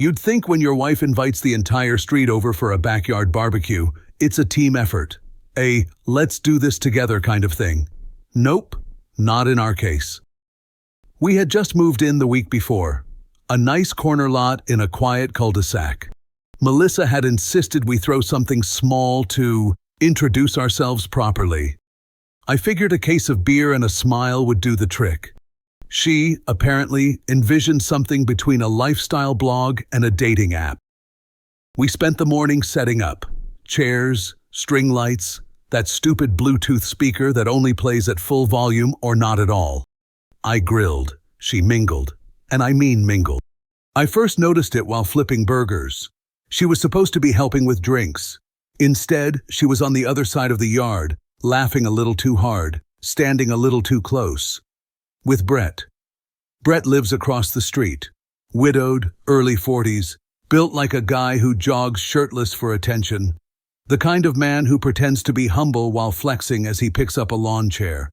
You'd think when your wife invites the entire street over for a backyard barbecue, it's a team effort. A let's do this together kind of thing. Nope, not in our case. We had just moved in the week before. A nice corner lot in a quiet cul-de-sac. Melissa had insisted we throw something small to introduce ourselves properly. I figured a case of beer and a smile would do the trick. She, apparently, envisioned something between a lifestyle blog and a dating app. We spent the morning setting up. Chairs, string lights, that stupid Bluetooth speaker that only plays at full volume or not at all. I grilled, she mingled, and I mean mingled. I first noticed it while flipping burgers. She was supposed to be helping with drinks. Instead, she was on the other side of the yard, laughing a little too hard, standing a little too close. With Brett. Brett lives across the street. Widowed, early 40s, built like a guy who jogs shirtless for attention. The kind of man who pretends to be humble while flexing as he picks up a lawn chair.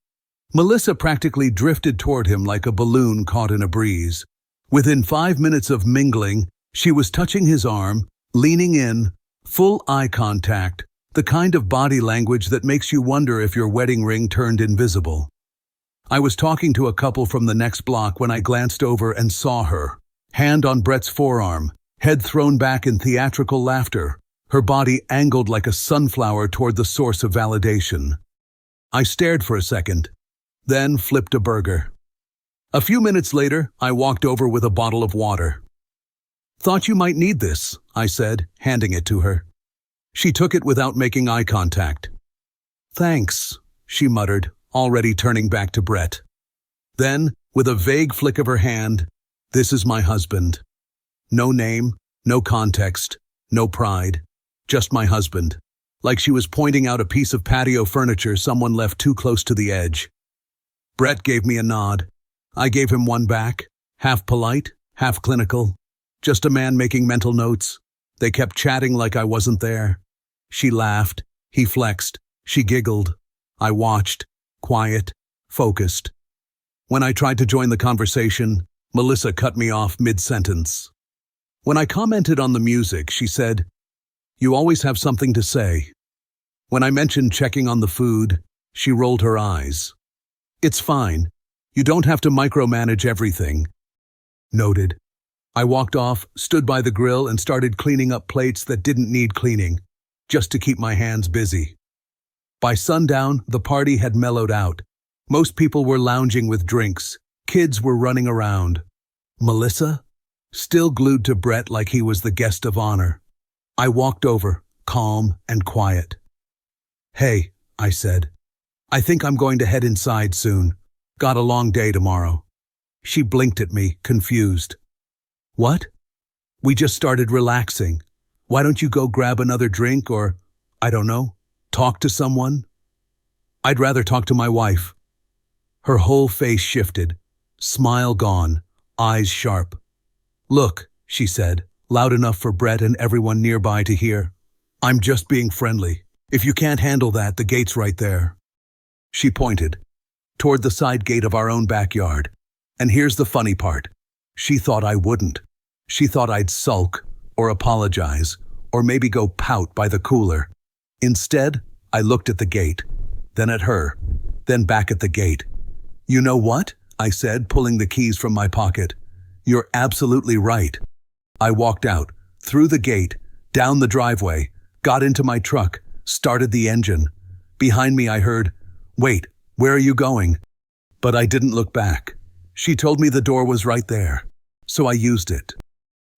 Melissa practically drifted toward him like a balloon caught in a breeze. Within 5 minutes of mingling, she was touching his arm, leaning in, full eye contact, the kind of body language that makes you wonder if your wedding ring turned invisible. I was talking to a couple from the next block when I glanced over and saw her, hand on Brett's forearm, head thrown back in theatrical laughter, her body angled like a sunflower toward the source of validation. I stared for a second, then flipped a burger. A few minutes later, I walked over with a bottle of water. "Thought you might need this," I said, handing it to her. She took it without making eye contact. "Thanks," she muttered, already turning back to Brett. Then, with a vague flick of her hand, "This is my husband." No name, no context, no pride, just my husband. Like she was pointing out a piece of patio furniture someone left too close to the edge. Brett gave me a nod. I gave him one back, half polite, half clinical. Just a man making mental notes. They kept chatting like I wasn't there. She laughed, he flexed, she giggled. I watched, quiet, focused. When I tried to join the conversation, Melissa cut me off mid-sentence. When I commented on the music, she said, "You always have something to say." When I mentioned checking on the food, she rolled her eyes. "It's fine. You don't have to micromanage everything." Noted. I walked off, stood by the grill, and started cleaning up plates that didn't need cleaning, just to keep my hands busy. By sundown, the party had mellowed out. Most people were lounging with drinks. Kids were running around. Melissa? Still glued to Brett like he was the guest of honor. I walked over, calm and quiet. "Hey," I said. "I think I'm going to head inside soon. Got a long day tomorrow." She blinked at me, confused. "What?" "We just started relaxing. Why don't you go grab another drink or, I don't know, talk to someone?" "I'd rather talk to my wife." Her whole face shifted, smile gone, eyes sharp. "Look," she said, loud enough for Brett and everyone nearby to hear. "I'm just being friendly. If you can't handle that, the gate's right there." She pointed toward the side gate of our own backyard. And here's the funny part. She thought I wouldn't. She thought I'd sulk, or apologize, or maybe go pout by the cooler. Instead, I looked at the gate, then at her, then back at the gate. "You know what?" I said, pulling the keys from my pocket. "You're absolutely right." I walked out, through the gate, down the driveway, got into my truck, started the engine. Behind me I heard, "Wait, where are you going?" But I didn't look back. She told me the door was right there, so I used it.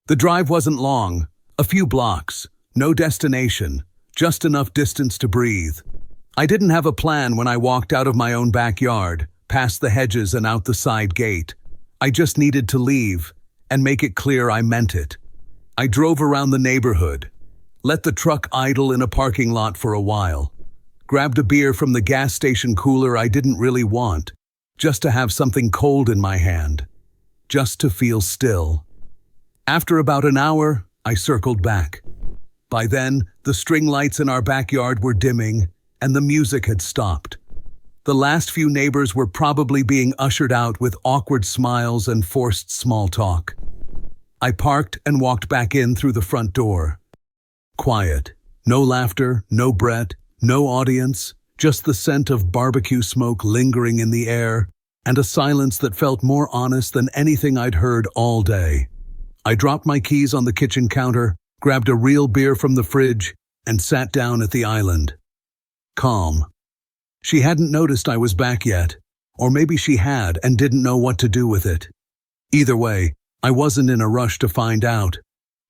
The drive wasn't long, a few blocks, no destination, just enough distance to breathe. I didn't have a plan when I walked out of my own backyard, past the hedges and out the side gate. I just needed to leave, and make it clear I meant it. I drove around the neighborhood, let the truck idle in a parking lot for a while, grabbed a beer from the gas station cooler I didn't really want, just to have something cold in my hand, just to feel still. After about an hour, I circled back. By then, the string lights in our backyard were dimming, and the music had stopped. The last few neighbors were probably being ushered out with awkward smiles and forced small talk. I parked and walked back in through the front door. Quiet. No laughter, no Brett, no audience, just the scent of barbecue smoke lingering in the air, and a silence that felt more honest than anything I'd heard all day. I dropped my keys on the kitchen counter, grabbed a real beer from the fridge, and sat down at the island. Calm. She hadn't noticed I was back yet, or maybe she had and didn't know what to do with it. Either way, I wasn't in a rush to find out.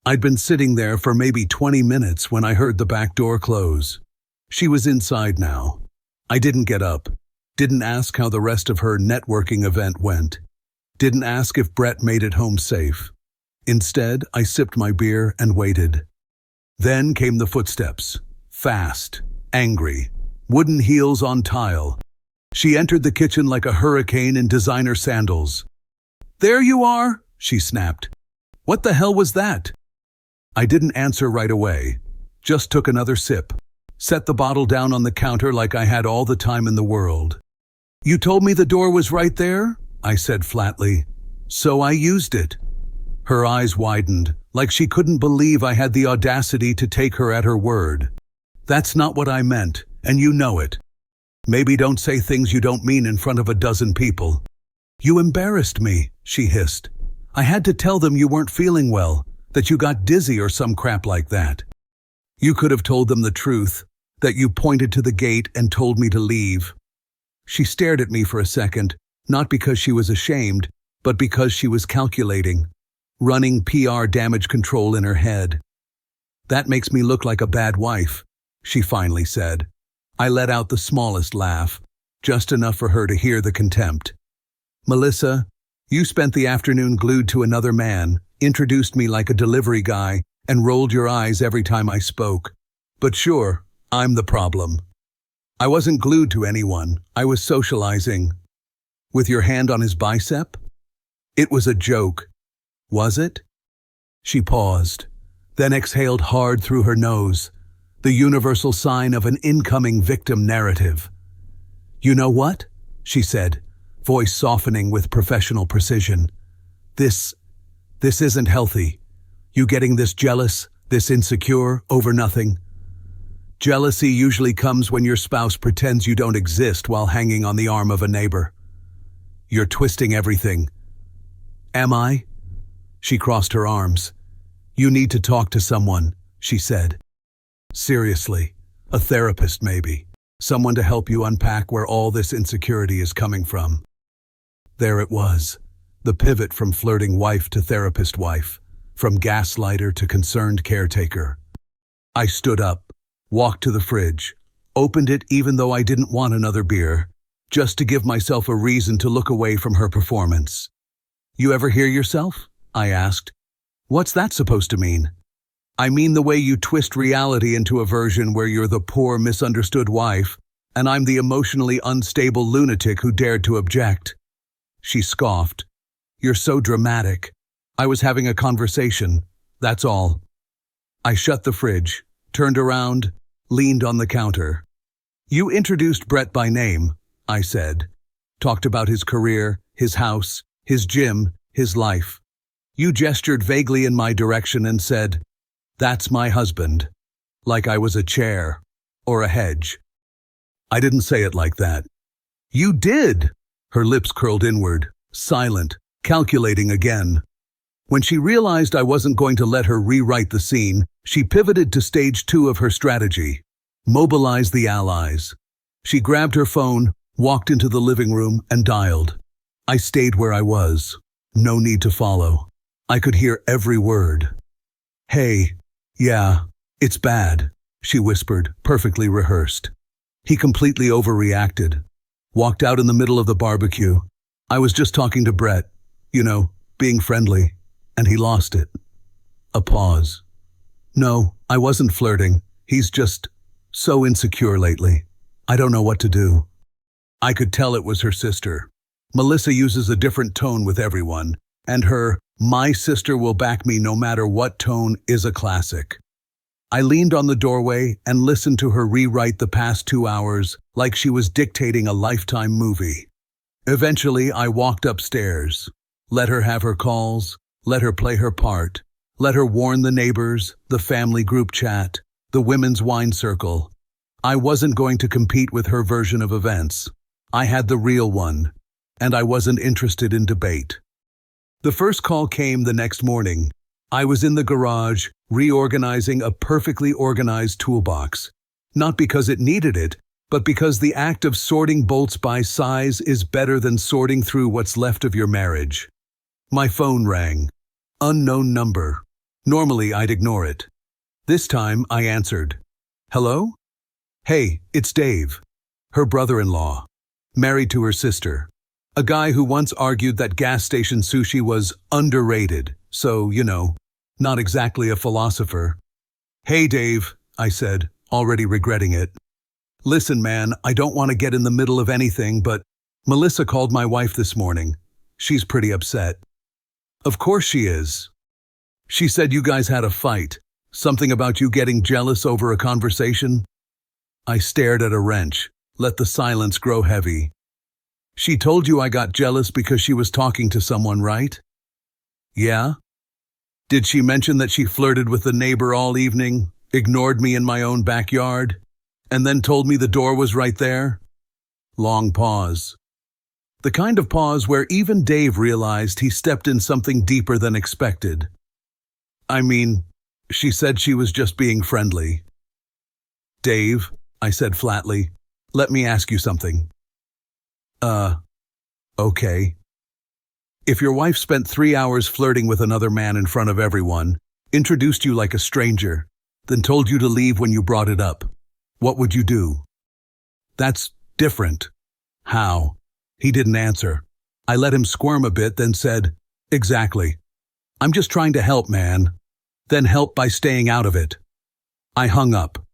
I'd been sitting there for maybe 20 minutes when I heard the back door close. She was inside now. I didn't get up, didn't ask how the rest of her networking event went, didn't ask if Brett made it home safe. Instead, I sipped my beer and waited. Then came the footsteps. Fast, angry, wooden heels on tile. She entered the kitchen like a hurricane in designer sandals. "There you are," she snapped. "What the hell was that?" I didn't answer right away, just took another sip, set the bottle down on the counter like I had all the time in the world. "You told me the door was right there," I said flatly. "So I used it." Her eyes widened, like she couldn't believe I had the audacity to take her at her word. "That's not what I meant, and you know it. Maybe don't say things you don't mean in front of a dozen people." "You embarrassed me," she hissed. "I had to tell them you weren't feeling well, that you got dizzy or some crap like that. You could have told them the truth, that you pointed to the gate and told me to leave." She stared at me for a second, not because she was ashamed, but because she was calculating, running PR damage control in her head. "That makes me look like a bad wife," she finally said. I let out the smallest laugh, just enough for her to hear the contempt. "Melissa, you spent the afternoon glued to another man, introduced me like a delivery guy, and rolled your eyes every time I spoke. But sure, I'm the problem. I wasn't glued to anyone, I was socializing." "With your hand on his bicep?" "It was a joke." "Was it?" She paused, then exhaled hard through her nose, the universal sign of an incoming victim narrative. "You know what?" she said, voice softening with professional precision. This isn't healthy. You getting this jealous, this insecure, over nothing. Jealousy usually comes when your spouse pretends you don't exist while hanging on the arm of a neighbor. You're twisting everything." "Am I?" She crossed her arms. "You need to talk to someone," she said. "Seriously, a therapist maybe. Someone to help you unpack where all this insecurity is coming from." There it was, the pivot from flirting wife to therapist wife, from gaslighter to concerned caretaker. I stood up, walked to the fridge, opened it even though I didn't want another beer, just to give myself a reason to look away from her performance. "You ever hear yourself?" I asked. "What's that supposed to mean?" "I mean the way you twist reality into a version where you're the poor, misunderstood wife, and I'm the emotionally unstable lunatic who dared to object." She scoffed. "You're so dramatic. I was having a conversation, that's all." I shut the fridge, turned around, leaned on the counter. "You introduced Brett by name," I said. "Talked about his career, his house, his gym, his life. You gestured vaguely in my direction and said, 'That's my husband,' like I was a chair or a hedge." "I didn't say it like that." "You did!" Her lips curled inward, silent, calculating again. When she realized I wasn't going to let her rewrite the scene, she pivoted to stage 2 of her strategy. Mobilize the allies. She grabbed her phone, walked into the living room, and dialed. I stayed where I was. No need to follow. I could hear every word. "Hey, yeah, it's bad," she whispered, perfectly rehearsed. He completely overreacted. Walked out in the middle of the barbecue. "I was just talking to Brett, being friendly," and he lost it. A pause. "No, I wasn't flirting. He's just so insecure lately. I don't know what to do." I could tell it was her sister. Melissa uses a different tone with everyone, and her "my sister will back me no matter what" tone is a classic. I leaned on the doorway and listened to her rewrite the past 2 hours like she was dictating a Lifetime movie. Eventually, I walked upstairs, let her have her calls, Let her play her part. Let her warn the neighbors, the family group chat, the women's wine circle. I wasn't going to compete with her version of events. I had the real one, and I wasn't interested in debate. The first call came the next morning. I was in the garage, reorganizing a perfectly organized toolbox. Not because it needed it, but because the act of sorting bolts by size is better than sorting through what's left of your marriage. My phone rang. Unknown number. Normally I'd ignore it. This time I answered. Hello? Hey, it's Dave. Her brother-in-law. Married to her sister. A guy who once argued that gas station sushi was underrated, so, not exactly a philosopher. Hey Dave, I said, already regretting it. Listen man, I don't want to get in the middle of anything, but Melissa called my wife this morning. She's pretty upset. Of course she is. She said you guys had a fight. Something about you getting jealous over a conversation? I stared at a wrench, let the silence grow heavy. She told you I got jealous because she was talking to someone, right? Yeah? Did she mention that she flirted with the neighbor all evening, ignored me in my own backyard, and then told me the door was right there? Long pause. The kind of pause where even Dave realized he stepped in something deeper than expected. I mean, she said she was just being friendly. Dave, I said flatly, let me ask you something. Okay. If your wife spent 3 hours flirting with another man in front of everyone, introduced you like a stranger, then told you to leave when you brought it up, what would you do? That's different. How? He didn't answer. I let him squirm a bit, then said, exactly. I'm just trying to help, man. Then help by staying out of it. I hung up.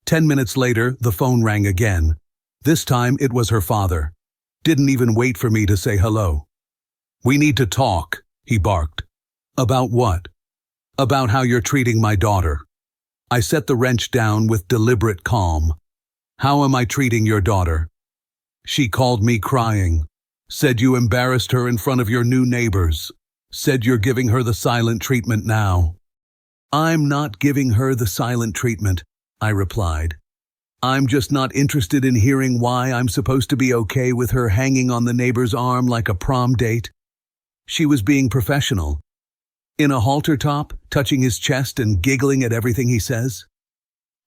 10 minutes later, the phone rang again. This time it was her father. Didn't even wait for me to say hello. We need to talk, he barked. About what? About how you're treating my daughter. I set the wrench down with deliberate calm. How am I treating your daughter? She called me crying. Said you embarrassed her in front of your new neighbors. Said you're giving her the silent treatment now. I'm not giving her the silent treatment, I replied. I'm just not interested in hearing why I'm supposed to be okay with her hanging on the neighbor's arm like a prom date. She was being professional. In a halter top, touching his chest and giggling at everything he says.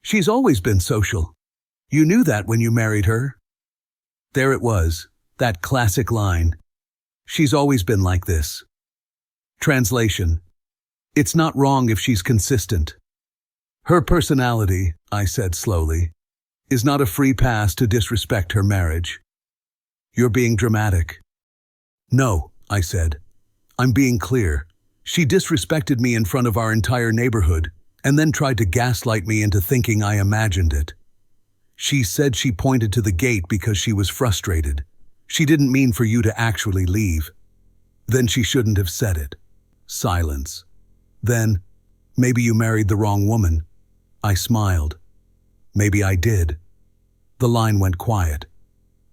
She's always been social. You knew that when you married her. There it was, that classic line. She's always been like this. Translation. It's not wrong if she's consistent. Her personality, I said slowly, is not a free pass to disrespect her marriage. You're being dramatic. No, I said. I'm being clear. She disrespected me in front of our entire neighborhood and then tried to gaslight me into thinking I imagined it. She said she pointed to the gate because she was frustrated. She didn't mean for you to actually leave. Then she shouldn't have said it. Silence. Then, maybe you married the wrong woman. I smiled. Maybe I did. The line went quiet.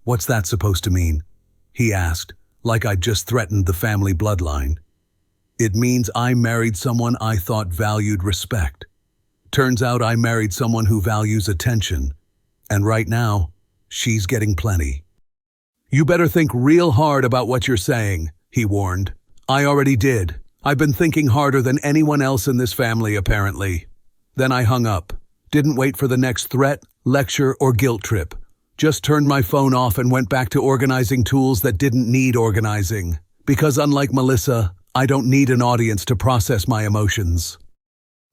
What's that supposed to mean? He asked, like I'd just threatened the family bloodline. It means I married someone I thought valued respect. Turns out I married someone who values attention. And right now, she's getting plenty. You better think real hard about what you're saying, he warned. I already did. I've been thinking harder than anyone else in this family, apparently. Then I hung up. Didn't wait for the next threat, lecture, or guilt trip. Just turned my phone off and went back to organizing tools that didn't need organizing. Because unlike Melissa, I don't need an audience to process my emotions.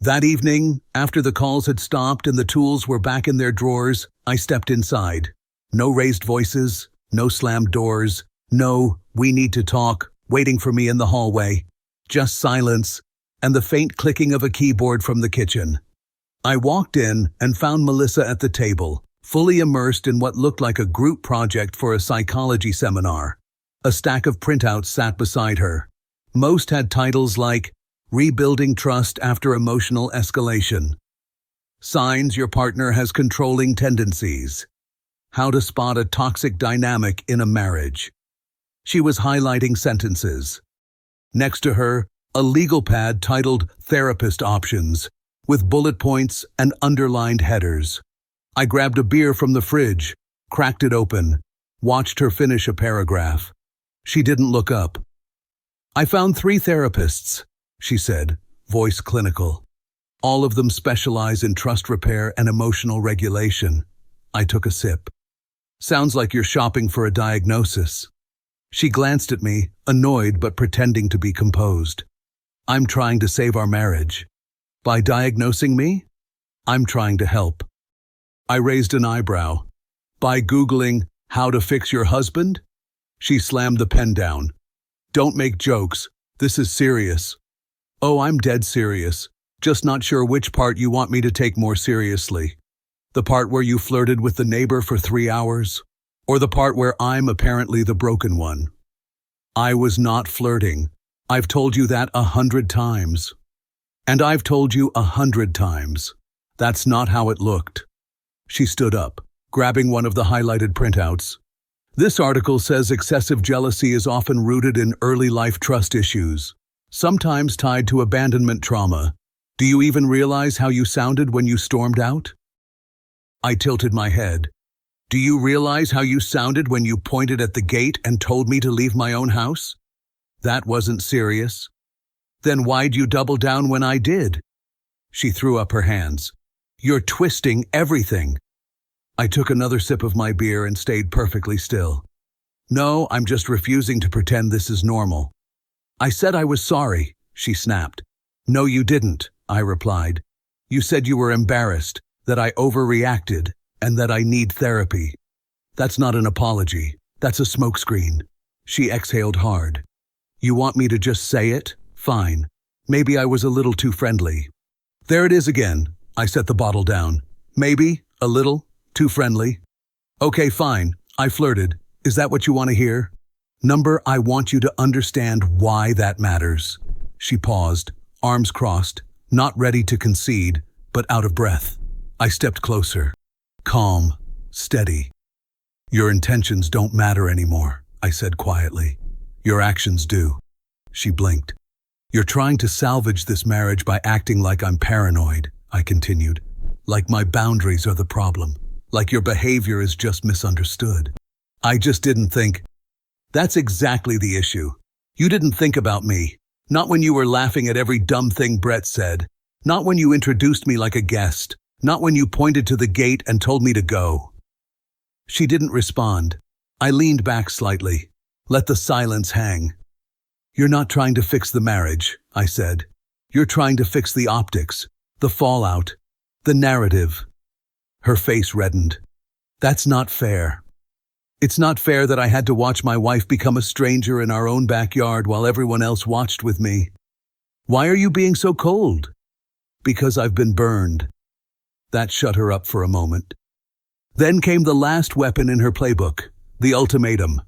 That evening, after the calls had stopped and the tools were back in their drawers, I stepped inside. No raised voices, no slammed doors, no, we need to talk, waiting for me in the hallway. Just silence and the faint clicking of a keyboard from the kitchen. I walked in and found Melissa at the table, fully immersed in what looked like a group project for a psychology seminar. A stack of printouts sat beside her. Most had titles like Rebuilding Trust After Emotional Escalation, Signs Your Partner Has Controlling Tendencies, How to Spot a Toxic Dynamic in a Marriage. She was highlighting sentences. Next to her, A legal pad titled Therapist Options, with bullet points and underlined headers. I grabbed a beer from the fridge, cracked it open, watched her finish a paragraph. She didn't look up. "I found 3 therapists," she said, voice clinical. "All of them specialize in trust repair and emotional regulation." I took a sip. "Sounds like you're shopping for a diagnosis." She glanced at me, annoyed but pretending to be composed. "I'm trying to save our marriage. By diagnosing me? I'm trying to help." I raised an eyebrow. "By Googling how to fix your husband?" She slammed the pen down. "Don't make jokes. This is serious." "Oh, I'm dead serious. Just not sure which part you want me to take more seriously. The part where you flirted with the neighbor for 3 hours? Or the part where I'm apparently the broken one?" "I was not flirting. I've told you that 100 times. And I've told you 100 times. That's not how it looked." She stood up, grabbing one of the highlighted printouts. "This article says excessive jealousy is often rooted in early life trust issues, sometimes tied to abandonment trauma. Do you even realize how you sounded when you stormed out?" I tilted my head. "Do you realize how you sounded when you pointed at the gate and told me to leave my own house? That wasn't serious. Then why'd you double down when I did?" She threw up her hands. "You're twisting everything." I took another sip of my beer and stayed perfectly still. "No, I'm just refusing to pretend this is normal." "I said I was sorry," she snapped. "No, you didn't," I replied. "You said you were embarrassed, that I overreacted, and that I need therapy. That's not an apology. That's a smokescreen." She exhaled hard. "You want me to just say it? Fine. Maybe I was a little too friendly." "There it is again." I set the bottle down. "Maybe, a little, too friendly." "Okay, fine. I flirted. Is that what you want to hear?" "Number, I want you to understand why that matters." She paused, arms crossed, not ready to concede, but out of breath. I stepped closer. Calm, steady. "Your intentions don't matter anymore," I said quietly. "Your actions do." She blinked. "You're trying to salvage this marriage by acting like I'm paranoid," I continued. "Like my boundaries are the problem. Like your behavior is just misunderstood. I just didn't think." "That's exactly the issue. You didn't think about me. Not when you were laughing at every dumb thing Brett said. Not when you introduced me like a guest. Not when you pointed to the gate and told me to go." She didn't respond. I leaned back slightly, let the silence hang. "You're not trying to fix the marriage," I said. "You're trying to fix the optics, the fallout, the narrative." Her face reddened. "That's not fair. It's not fair that I had to watch my wife become a stranger in our own backyard while everyone else watched with me. Why are you being so cold?" "Because I've been burned." That shut her up for a moment. Then came the last weapon in her playbook, the ultimatum.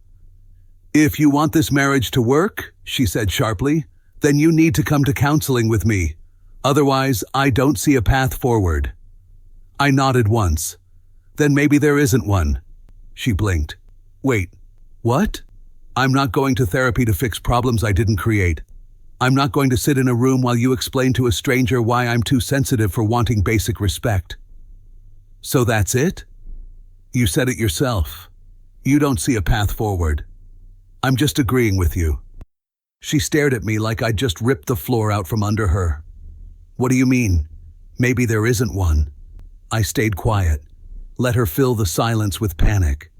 "If you want this marriage to work," she said sharply, "then you need to come to counseling with me. Otherwise, I don't see a path forward." I nodded once. "Then maybe there isn't one." She blinked. "Wait, what?" "I'm not going to therapy to fix problems I didn't create. I'm not going to sit in a room while you explain to a stranger why I'm too sensitive for wanting basic respect." "So that's it?" "You said it yourself. You don't see a path forward. I'm just agreeing with you." She stared at me like I'd just ripped the floor out from under her. "What do you mean? Maybe there isn't one." I stayed quiet, let her fill the silence with panic.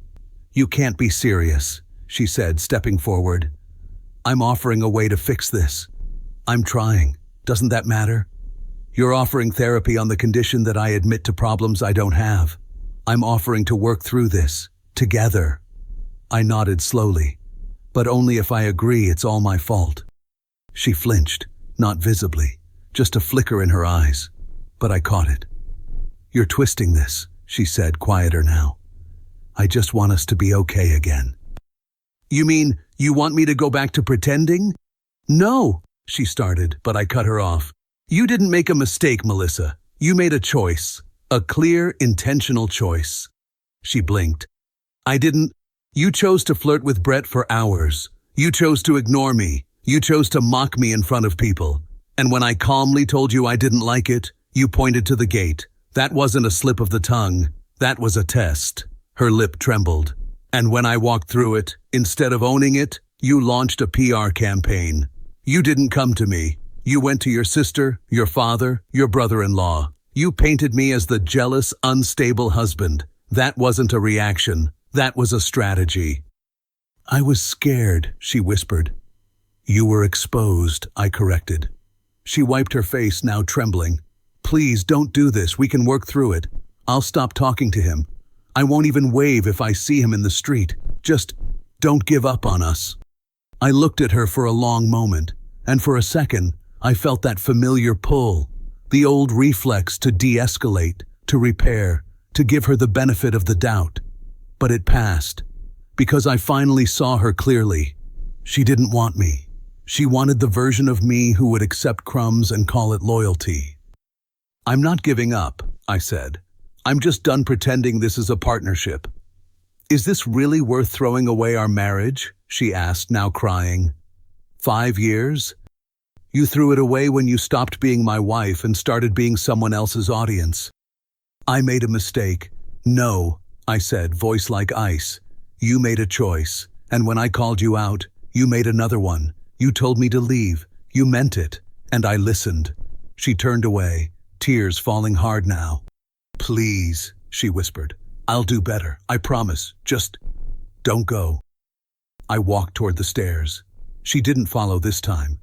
"You can't be serious," she said, stepping forward. "I'm offering a way to fix this. I'm trying. Doesn't that matter? You're offering therapy on the condition that I admit to problems I don't have. I'm offering to work through this, together." I nodded slowly, "But only if I agree it's all my fault." She flinched, not visibly, just a flicker in her eyes, but I caught it. "You're twisting this," she said, quieter now. "I just want us to be okay again." "You mean you want me to go back to pretending?" "No," she started, but I cut her off. "You didn't make a mistake, Melissa. You made a choice. A clear, intentional choice." She blinked. "I didn't. You chose to flirt with Brett for hours. You chose to ignore me. You chose to mock me in front of people. And when I calmly told you I didn't like it, you pointed to the gate. That wasn't a slip of the tongue. That was a test. Her lip trembled. And when I walked through it, instead of owning it, you launched a PR campaign. You didn't come to me. You went to your sister, your father, your brother-in-law. You painted me as the jealous, unstable husband. That wasn't a reaction. That was a strategy. I was scared, she whispered. You were exposed, I corrected. She wiped her face, now trembling. Please don't do this. We can work through it. I'll stop talking to him. I won't even wave if I see him in the street. Just don't give up on us. I looked at her for a long moment, and for a second, I felt that familiar pull, the old reflex to de-escalate, to repair, to give her the benefit of the doubt. But it passed, because I finally saw her clearly. She didn't want me. She wanted the version of me who would accept crumbs and call it loyalty. I'm not giving up, I said. I'm just done pretending this is a partnership. Is this really worth throwing away our marriage? She asked, now crying. 5 years? You threw it away when you stopped being my wife and started being someone else's audience. I made a mistake. No, I said, voice like ice. You made a choice, and when I called you out, you made another one. You told me to leave. You meant it, and I listened. She turned away, tears falling hard now. Please, she whispered. I'll do better, I promise. Just don't go. I walked toward the stairs. She didn't follow this time.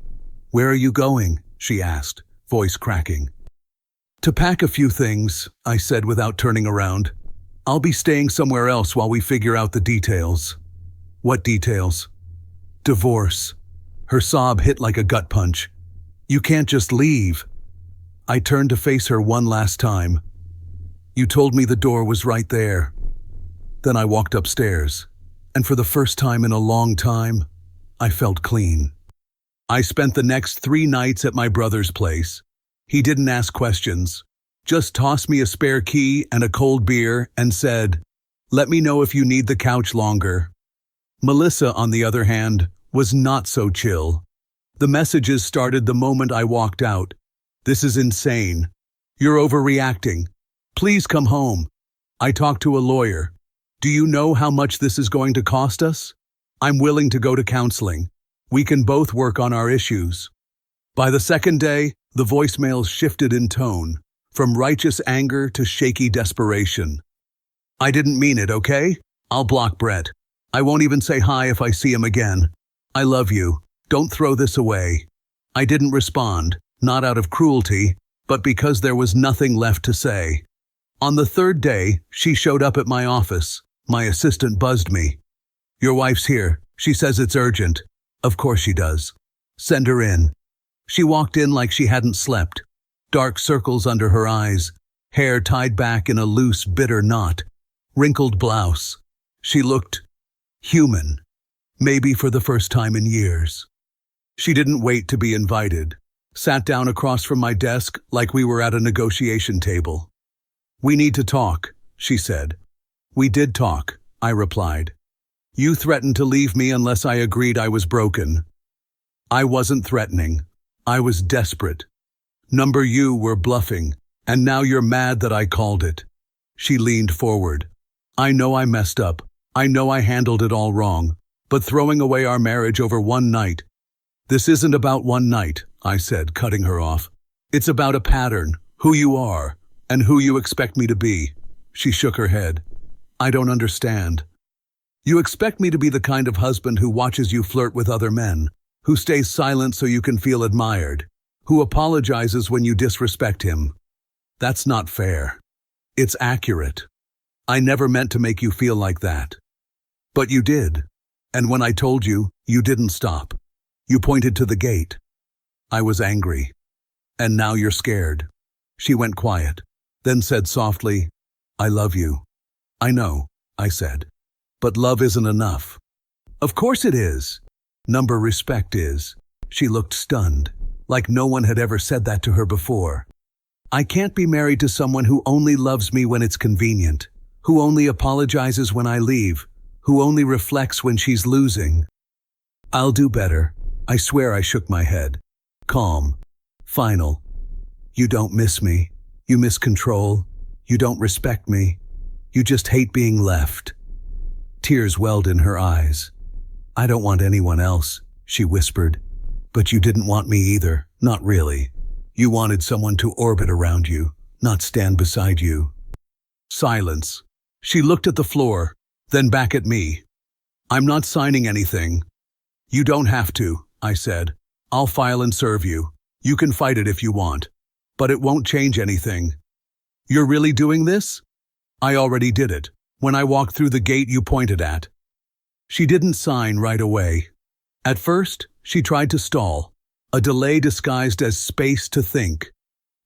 Where are you going? She asked, voice cracking. To pack a few things, I said without turning around. I'll be staying somewhere else while we figure out the details. What details? Divorce. Her sob hit like a gut punch. You can't just leave. I turned to face her one last time. You told me the door was right there. Then I walked upstairs, and for the first time in a long time, I felt clean. I spent the next 3 nights at my brother's place. He didn't ask questions, just tossed me a spare key and a cold beer and said, "Let me know if you need the couch longer." Melissa, on the other hand, was not so chill. The messages started the moment I walked out. This is insane. You're overreacting. Please come home. I talked to a lawyer. Do you know how much this is going to cost us? I'm willing to go to counseling. We can both work on our issues. By the second day, the voicemails shifted in tone, from righteous anger to shaky desperation. I didn't mean it, okay? I'll block Brett. I won't even say hi if I see him again. I love you. Don't throw this away. I didn't respond, not out of cruelty, but because there was nothing left to say. On the 3rd day, she showed up at my office. My assistant buzzed me. Your wife's here. She says it's urgent. Of course she does. Send her in. She walked in like she hadn't slept. Dark circles under her eyes, hair tied back in a loose, bitter knot, wrinkled blouse. She looked human, maybe for the first time in years. She didn't wait to be invited. Sat down across from my desk like we were at a negotiation table. We need to talk, she said. We did talk, I replied. You threatened to leave me unless I agreed I was broken. I wasn't threatening. I was desperate. You were bluffing, and now you're mad that I called it. She leaned forward. I know I messed up. I know I handled it all wrong. But throwing away our marriage over one night. This isn't about one night, I said, cutting her off. It's about a pattern, who you are, and who you expect me to be. She shook her head. I don't understand. You expect me to be the kind of husband who watches you flirt with other men, who stays silent so you can feel admired, who apologizes when you disrespect him. That's not fair. It's accurate. I never meant to make you feel like that. But you did. And when I told you, you didn't stop. You pointed to the gate. I was angry. And now you're scared. She went quiet, then said softly, I love you. I know, I said. But love isn't enough. Of course it is. Respect is. She looked stunned, like no one had ever said that to her before. I can't be married to someone who only loves me when it's convenient, who only apologizes when I leave, who only reflects when she's losing. I'll do better. I swear I shook my head. Calm. Final. You don't miss me. You miss control. You don't respect me. You just hate being left. Tears welled in her eyes. I don't want anyone else, she whispered. But you didn't want me either, not really. You wanted someone to orbit around you, not stand beside you. Silence. She looked at the floor, then back at me. I'm not signing anything. You don't have to, I said. I'll file and serve you. You can fight it if you want. But it won't change anything. You're really doing this? I already did it, when I walked through the gate you pointed at. She didn't sign right away. At first, she tried to stall, a delay disguised as space to think.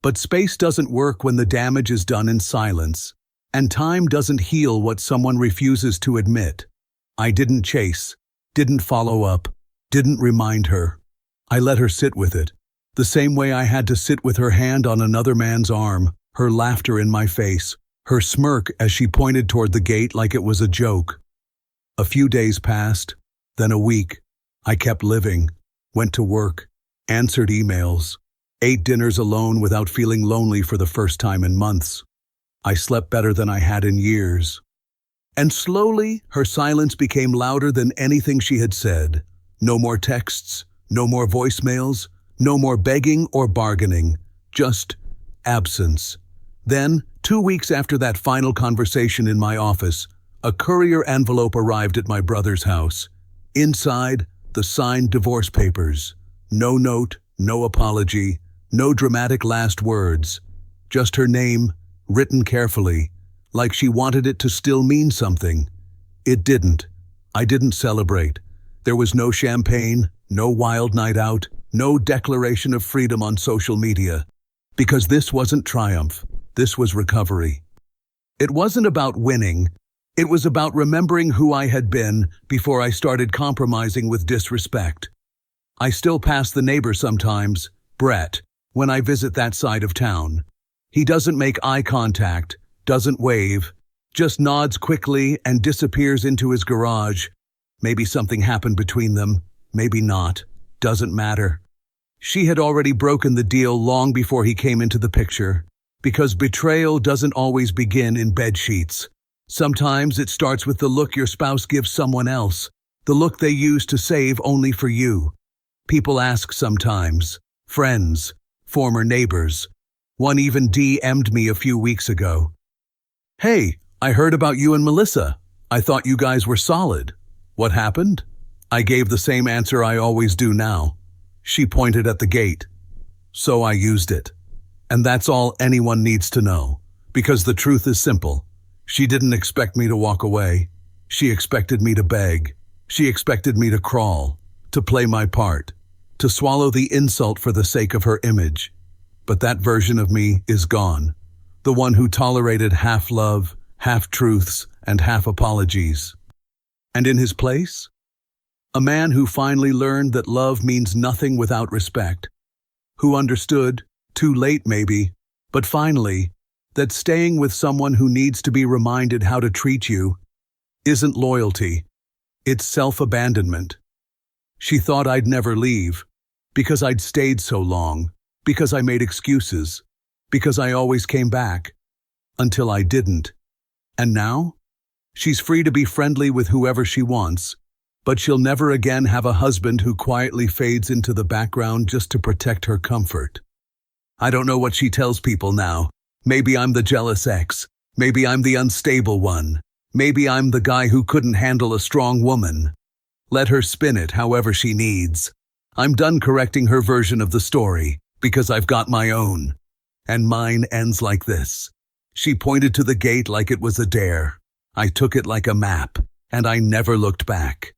But space doesn't work when the damage is done in silence, and time doesn't heal what someone refuses to admit. I didn't chase, didn't follow up, didn't remind her. I let her sit with it, the same way I had to sit with her hand on another man's arm, her laughter in my face, her smirk as she pointed toward the gate like it was a joke. A few days passed, then a week. I kept living, went to work, answered emails, ate dinners alone without feeling lonely for the first time in months. I slept better than I had in years. And slowly, her silence became louder than anything she had said. No more texts, no more voicemails, no more begging or bargaining, just absence. Then, 2 weeks after that final conversation in my office, a courier envelope arrived at my brother's house. Inside, the signed divorce papers. No note, no apology, no dramatic last words. Just her name, written carefully, like she wanted it to still mean something. It didn't. I didn't celebrate. There was no champagne, no wild night out, no declaration of freedom on social media. Because this wasn't triumph. This was recovery. It wasn't about winning. It was about remembering who I had been before I started compromising with disrespect. I still pass the neighbor sometimes, Brett, when I visit that side of town. He doesn't make eye contact, doesn't wave, just nods quickly and disappears into his garage. Maybe something happened between them, maybe not, doesn't matter. She had already broken the deal long before he came into the picture, because betrayal doesn't always begin in bed sheets. Sometimes it starts with the look your spouse gives someone else, the look they use to save only for you. People ask sometimes, friends, former neighbors. One even DM'd me a few weeks ago. Hey, I heard about you and Melissa. I thought you guys were solid. What happened? I gave the same answer I always do now. She pointed at the gate. So I used it. And that's all anyone needs to know. Because the truth is simple. She didn't expect me to walk away. She expected me to beg. She expected me to crawl, to play my part, to swallow the insult for the sake of her image. But that version of me is gone. The one who tolerated half love, half truths, and half apologies. And in his place? A man who finally learned that love means nothing without respect. Who understood, too late maybe, but finally, that staying with someone who needs to be reminded how to treat you isn't loyalty, it's self-abandonment. She thought I'd never leave, because I'd stayed so long, because I made excuses, because I always came back, until I didn't. And now? She's free to be friendly with whoever she wants, but she'll never again have a husband who quietly fades into the background just to protect her comfort. I don't know what she tells people now. Maybe I'm the jealous ex. Maybe I'm the unstable one. Maybe I'm the guy who couldn't handle a strong woman. Let her spin it however she needs. I'm done correcting her version of the story, because I've got my own. And mine ends like this. She pointed to the gate like it was a dare. I took it like a map, and I never looked back.